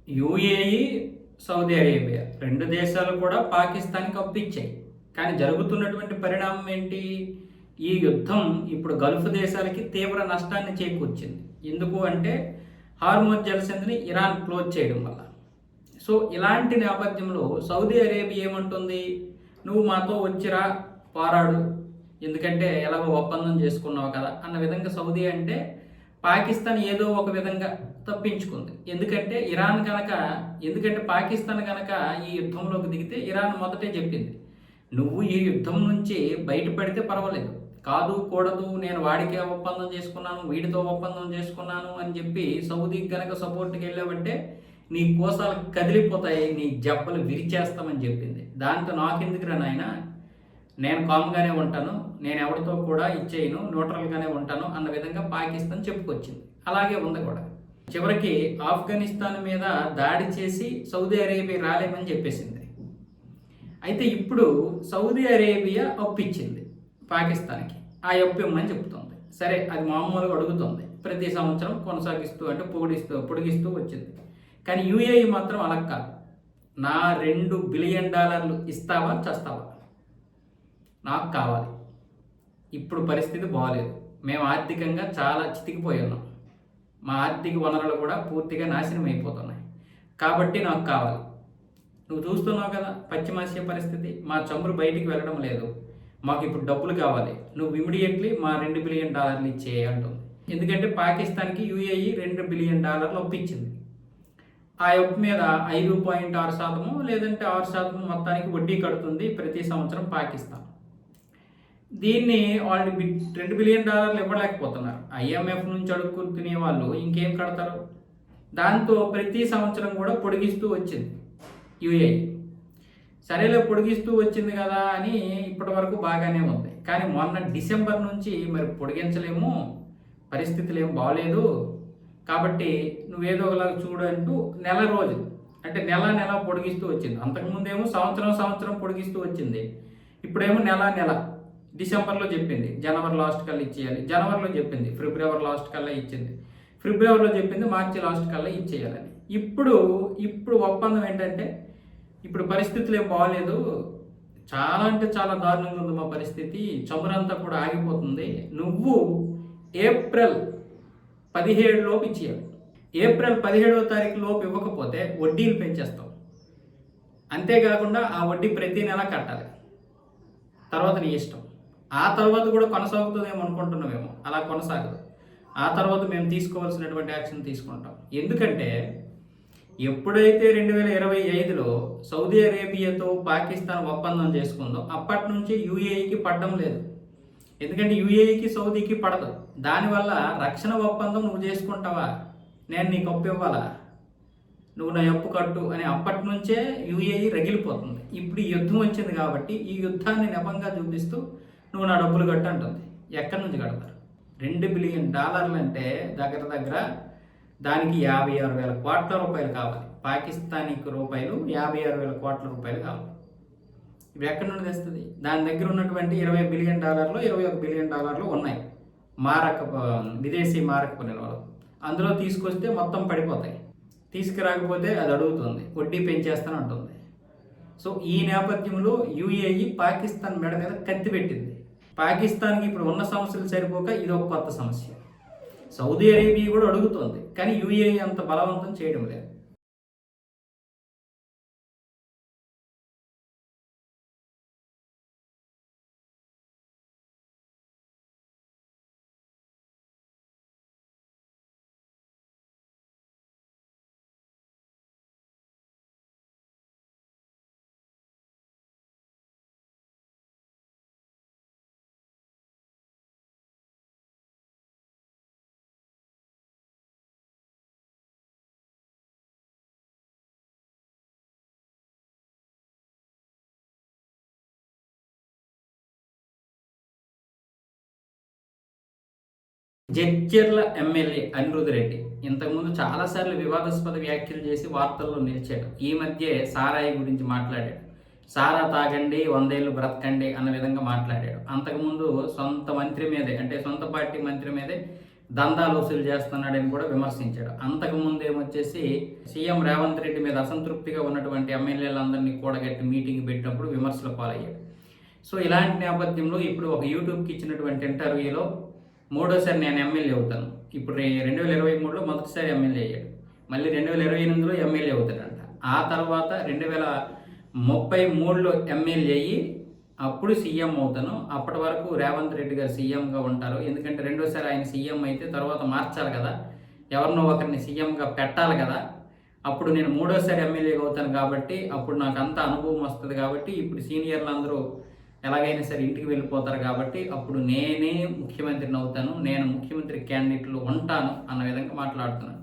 UAE, Saudi Arabia 2 దేశాలు కూడా పాకిస్తాన్‌కి అప్పిచ్చాయి. కానీ జరుగుతున్నటువంటి పరిణామం ఏంటి? ఈ యుద్ధం ఇప్పుడు గల్ఫ్ దేశాలకి తీవ్ర నష్టాన్ని చేకూర్చింది. ఎందుకు అంటే హార్మోజ్ జలసంధిని ఇరాన్ క్లోజ్ చేయడం వల్ల. సో ఇలాంటి నేపథ్యంలో సౌదీ అరేబియా ఏమంటుంది? నువ్వు మాతో వచ్చిరా, పోరాడు, ఎందుకంటే ఎలాగో ఒప్పందం చేసుకున్నావు కదా అన్న విధంగా సౌదీ అంటే పాకిస్తాన్ ఏదో ఒక విధంగా తప్పించుకుంది. ఎందుకంటే పాకిస్తాన్ కనుక ఈ యుద్ధంలోకి దిగితే ఇరాన్ మొదటే చెప్పింది, నువ్వు ఈ యుద్ధం నుంచి బయటపడితే పర్వాలేదు, కాదు కూడదు, నేను వాడికే ఒప్పందం చేసుకున్నాను, వీడితో ఒప్పందం చేసుకున్నాను అని చెప్పి సౌదీకి కనుక సపోర్ట్కి వెళ్ళావంటే నీ కోసాలు కదిలిపోతాయి, నీ జబ్బలు విరిచేస్తామని చెప్పింది. దాంతో నాకెందుకురా నాయన, నేను కామ్గానే ఉంటాను, నేను ఎవరితో కూడా ఇచ్చేయను, న్యూట్రల్గానే ఉంటాను అన్న విధంగా పాకిస్తాన్ చెప్పుకొచ్చింది. అలాగే ఉంది కూడా. చివరికి ఆఫ్ఘనిస్తాన్ మీద దాడి చేసి సౌదీ అరేబియా రాలేమని చెప్పేసింది. అయితే ఇప్పుడు సౌదీ అరేబియా అప్పిచ్చింది పాకిస్తాన్కి. ఆ అప్పు ఇమ్మని చెప్తుంది. సరే, అది మామూలుగా అడుగుతుంది, ప్రతి సంవత్సరం కొనసాగిస్తూ అంటే పొడిగిస్తూ వచ్చింది. కానీ యుఏఈ మాత్రం అలా కాదు, నా $2 బిలియన్ ఇస్తావా చస్తావా, నాకు కావాలి, ఇప్పుడు పరిస్థితి బాగలేదు, మేము ఆర్థికంగా చాలా చితికిపోయి ఉన్నాం, మా ఆర్థిక వనరులు కూడా పూర్తిగా నాశనం అయిపోతున్నాయి, కాబట్టి నాకు కావాలి. నువ్వు చూస్తున్నావు కదా పశ్చిమాసియా పరిస్థితి, మా చమురు బయటికి వెళ్ళడం లేదు, మాకు ఇప్పుడు డబ్బులు కావాలి, నువ్వు ఇమీడియట్లీ మా $2 బిలియన్ ఇచ్చేయి అంటుంది. ఎందుకంటే పాకిస్తాన్కి యుఏఈ $2 బిలియన్ అప్పిచ్చింది. ఆ అప్పు మీద 5.6% లేదంటే 6% మొత్తానికి వడ్డీ కడుతుంది ప్రతి సంవత్సరం పాకిస్తాన్. దీన్ని వాళ్ళు $2 బిలియన్ ఇవ్వలేకపోతున్నారు. ఐఎంఎఫ్ నుంచి అడుక్కునే వాళ్ళు ఇంకేం కడతారు? దాంతో ప్రతి సంవత్సరం కూడా పొడిగిస్తూ వచ్చింది యుఏఈ. సరేలే, పొడిగిస్తూ వచ్చింది కదా అని ఇప్పటి వరకు బాగానే ఉంది. కానీ మొన్న డిసెంబర్ నుంచి మరి పొడిగించలేము, పరిస్థితులు ఏం బాగలేదు, కాబట్టి నువ్వేదో ఒకలాగా చూడు అంటూ నెల రోజులు అంటే నెల పొడిగిస్తూ వచ్చింది. అంతకుముందేమో సంవత్సరం పొడిగిస్తూ వచ్చింది. ఇప్పుడేమో నెల డిసెంబర్లో చెప్పింది జనవరి లాస్ట్ కల్లా ఇచ్చేయాలి, జనవరిలో చెప్పింది ఫిబ్రవరి లాస్ట్ కల్లా ఇచ్చింది, ఫిబ్రవరిలో చెప్పింది మార్చి లాస్ట్ కల్లా ఇచ్చేయాలని. ఇప్పుడు ఒప్పందం ఏంటంటే, ఇప్పుడు పరిస్థితులు ఏం బాగలేదు, చాలా అంటే చాలా దారుణంగా ఉంది మా పరిస్థితి, చమురంతా కూడా ఆగిపోతుంది, నువ్వు ఏప్రిల్ 17 లోపు ఇచ్చేయాలి, ఏప్రిల్ 17వ తారీఖు లోపు ఇవ్వకపోతే వడ్డీలు పెంచేస్తావు, అంతేకాకుండా ఆ వడ్డీ ప్రతి నెల కట్టాలి, తర్వాత నీ ఇష్టం. ఆ తర్వాత కూడా కొనసాగుతుందేమో అనుకుంటున్నామేమో, అలా కొనసాగదు. ఆ తర్వాత మేము తీసుకోవాల్సినటువంటి యాక్షన్ తీసుకుంటాం. ఎందుకంటే ఎప్పుడైతే 2025లో సౌదీ అరేబియాతో పాకిస్తాన్ ఒప్పందం చేసుకుందో అప్పటి నుంచి యుఏఈకి పడడం లేదు. ఎందుకంటే యుఏఈకి సౌదీకి పడదు. దానివల్ల రక్షణ ఒప్పందం నువ్వు చేసుకుంటావా, నేను నీకు అప్పు ఇవ్వాలా, నువ్వు నా అప్పు కట్టు అని అప్పటి నుంచే యుఏఈ రగిలిపోతుంది. ఇప్పుడు ఈ యుద్ధం వచ్చింది కాబట్టి ఈ యుద్ధాన్ని నెపంగా చూపిస్తూ నువ్వు నా డబ్బులు కట్టు అంటుంది. ఎక్కడి నుంచి కడతారు? $2 బిలియన్ అంటే దగ్గర దానికి 56,000 కోట్ల రూపాయలు కావాలి. పాకిస్తానీకి రూపాయలు 56,000 కోట్ల రూపాయలు కావాలి. ఇవి ఎక్కడి నుండి తెస్తుంది? దాని దగ్గర ఉన్నటువంటి $20 బిలియన్ $21 బిలియన్ ఉన్నాయి విదేశీ మారక నిల్వలు. అందులో తీసుకొస్తే మొత్తం పడిపోతాయి, తీసుకురాకపోతే అది అడుగుతుంది, వడ్డీ పెంచేస్తాను అంటుంది. సో ఈ నేపథ్యంలో యుఏఈ పాకిస్తాన్ మెడ మీద కత్తి పెట్టింది. పాకిస్తాన్కి ఇప్పుడు ఉన్న సమస్యలు సరిపోక ఇది ఒక కొత్త సమస్య. సౌదీ అరేబియా కూడా అడుగుతోంది, కానీ యుఏఈ అంత బలవంతం చేయడం లేదు. జడ్చర్ల ఎమ్మెల్యే అనిరుద్ రెడ్డి ఇంతకుముందు చాలాసార్లు వివాదాస్పద వ్యాఖ్యలు చేసి వార్తల్లో నిలిచాడు. ఈ మధ్య సారాయి గురించి మాట్లాడాడు. సారా తాగండి 100 ఏళ్ళు బ్రతకండి అన్న విధంగా మాట్లాడాడు. అంతకుముందు సొంత మంత్రి మీదే, అంటే సొంత పార్టీ మంత్రి మీదే దందాలు వసూలు చేస్తున్నాడని కూడా విమర్శించాడు. అంతకుముందు ఏమొచ్చేసి సీఎం రేవంత్ రెడ్డి మీద అసంతృప్తిగా ఉన్నటువంటి ఎమ్మెల్యేలందరినీ కూడగట్టి మీటింగ్ పెట్టినప్పుడు విమర్శలు పాలయ్యాడు. సో ఇలాంటి నేపథ్యంలో ఇప్పుడు ఒక యూట్యూబ్కి ఇచ్చినటువంటి ఇంటర్వ్యూలో మూడోసారి నేను ఎమ్మెల్యే అవుతాను, ఇప్పుడు 2023లో మొదటిసారి ఎమ్మెల్యే అయ్యాడు, మళ్ళీ 2028లో ఎమ్మెల్యే అవుతాడంట, ఆ తర్వాత 2033లో ఎమ్మెల్యే అయ్యి అప్పుడు సీఎం అవుతాను, అప్పటి వరకు రేవంత్ రెడ్డి గారు సీఎంగా ఉంటారు, ఎందుకంటే రెండోసారి ఆయన సీఎం అయితే తర్వాత మార్చాలి కదా, ఎవరినో ఒకరిని సీఎంగా పెట్టాలి కదా, అప్పుడు నేను మూడోసారి ఎమ్మెల్యేగా అవుతాను కాబట్టి అప్పుడు నాకు అంత అనుభవం వస్తుంది కాబట్టి ఇప్పుడు సీనియర్లు అందరూ ఎలాగైనా సరే ఇంటికి వెళ్ళిపోతారు కాబట్టి అప్పుడు నేనే ముఖ్యమంత్రిని అవుతాను, నేను ముఖ్యమంత్రి క్యాండిడేట్లో ఉంటాను అన్న విధంగా మాట్లాడుతున్నాను.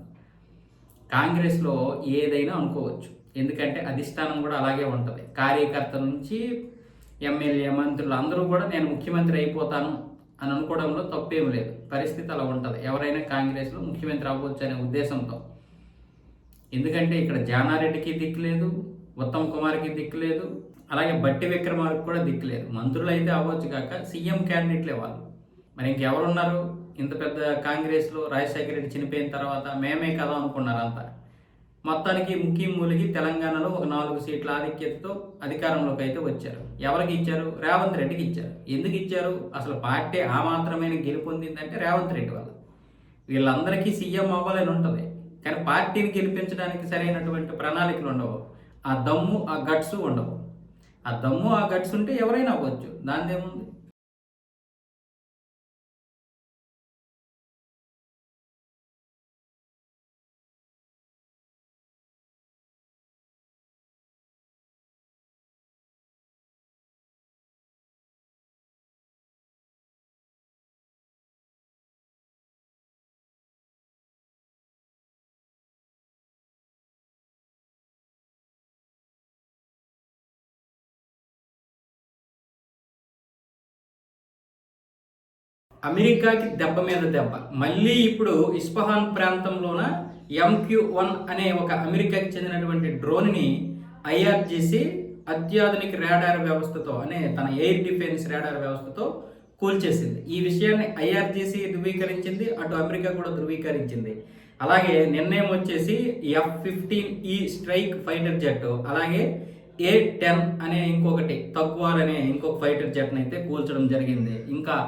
కాంగ్రెస్లో ఏదైనా అనుకోవచ్చు, ఎందుకంటే అధిష్టానం కూడా అలాగే ఉంటుంది. కార్యకర్త నుంచి ఎమ్మెల్యే మంత్రులు అందరూ కూడా నేను ముఖ్యమంత్రి అయిపోతాను అని అనుకోవడంలో తప్పేం లేదు. పరిస్థితి అలా ఉంటుంది, ఎవరైనా కాంగ్రెస్లో ముఖ్యమంత్రి అవ్వచ్చు అనే ఉద్దేశంతో. ఎందుకంటే ఇక్కడ జానారెడ్డికి దిక్కు లేదు, ఉత్తమ్ కుమార్కి దిక్కు లేదు, అలాగే బట్టి విక్రమార్కి కూడా దిక్కు లేదు. మంత్రులు అయితే అవ్వచ్చు కాక సీఎం క్యాండిడేట్లే వాళ్ళు. మరి ఇంకెవరున్నారు ఇంత పెద్ద కాంగ్రెస్లో? రాజశేఖర రెడ్డి చనిపోయిన తర్వాత మేమే కదా అనుకున్నారు అంతా. మొత్తానికి మూలికి తెలంగాణలో ఒక 4 సీట్ల ఆధిక్యతతో అధికారంలోకి అయితే వచ్చారు. ఎవరికి ఇచ్చారు? రేవంత్ రెడ్డికి ఇచ్చారు. ఎందుకు ఇచ్చారు? అసలు పార్టీ ఆ మాత్రమైన గెలుపొందిందంటే రేవంత్ రెడ్డి వల్ల. వీళ్ళందరికీ సీఎం అవ్వాలని ఉంటుంది, కానీ పార్టీని గెలిపించడానికి సరైనటువంటి ప్రణాళికలు ఉండవు, ఆ దమ్ము ఆ గట్స్ ఉండవు. ఆ దమ్ము ఆ గట్స్ ఉంటే ఎవరైనా అవ్వచ్చు, దానిదేముంది. అమెరికాకి దెబ్బ మీద దెబ్బ. మళ్ళీ ఇప్పుడు ఇస్ఫహాన్ ప్రాంతంలోన MQ-1 అనే ఒక అమెరికాకి చెందినటువంటి డ్రోన్ని IRGC అత్యాధునిక రాడార్ వ్యవస్థతో తన ఎయిర్ డిఫెన్స్ రాడార్ వ్యవస్థతో కూల్చేసింది. ఈ విషయాన్ని IRGC ధృవీకరించింది, అటు అమెరికా కూడా ధృవీకరించింది. అలాగే నిన్నేమొచ్చేసి F-15E స్ట్రైక్ ఫైటర్ జెట్, అలాగే A-10 అనే ఇంకొకటి తగ్వార్ అనే ఇంకొక ఫైటర్ జెట్ని అయితే కూల్చడం జరిగింది. ఇంకా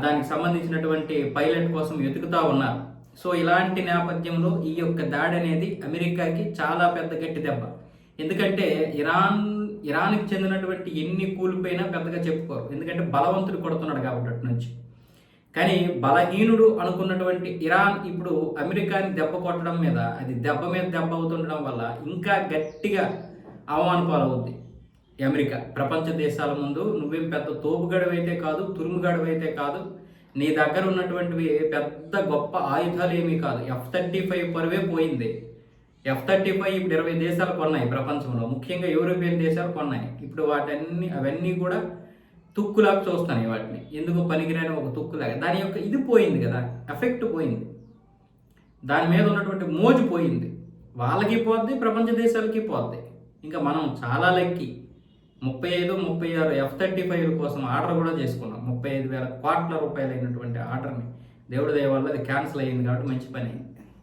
దానికి సంబంధించినటువంటి పైలట్ కోసం వెతుకుతూ ఉన్నారు. సో ఇలాంటి నేపథ్యంలో ఈ యొక్క దాడి అనేది అమెరికాకి చాలా పెద్ద గట్టి దెబ్బ. ఎందుకంటే ఇరాన్కి చెందినటువంటి ఎన్ని కూలిపోయినా పెద్దగా చెప్పుకోరు, ఎందుకంటే బలవంతుడు కొడుతున్నాడు కాబట్టి అటు నుంచి. కానీ బలహీనుడు అనుకున్నటువంటి ఇరాన్ ఇప్పుడు అమెరికాని దెబ్బ కొట్టడం మీద, అది దెబ్బ మీద దెబ్బ అవుతుండడం వల్ల ఇంకా గట్టిగా అవమాన పాలవుద్ది అమెరికా. ప్రపంచ దేశాల ముందు నువ్వేం పెద్ద తోపుగడవైతే కాదు, తురుముగడవైతే కాదు, నీ దగ్గర ఉన్నటువంటివి పెద్ద గొప్ప ఆయుధాలు ఏమీ కాదు. F-35 పరువే పోయింది. F-35 ఇప్పుడు 20 దేశాలు కొన్నాయి ప్రపంచంలో, ముఖ్యంగా యూరోపియన్ దేశాలు కొన్నాయి. ఇప్పుడు అవన్నీ కూడా తుక్కులాగా చూస్తున్నాయి వాటిని, ఎందుకు పనికిరాని ఒక తుక్కులాగా. దాని యొక్క ఇది పోయింది కదా, ఎఫెక్ట్ పోయింది, దాని మీద ఉన్నటువంటి మోజు పోయింది. వాళ్ళకి పోద్ది, ప్రపంచ దేశాలకి పోద్ది. ఇంకా మనం చాలా లక్కీ, 35-36 F-35 కోసం ఆర్డర్ కూడా చేసుకున్నాం. 35,000 కోట్ల రూపాయలు అయినటువంటి ఆర్డర్ని దేవుడి దయ వల్ల అది క్యాన్సిల్ అయ్యింది కాబట్టి మంచి పని అయింది.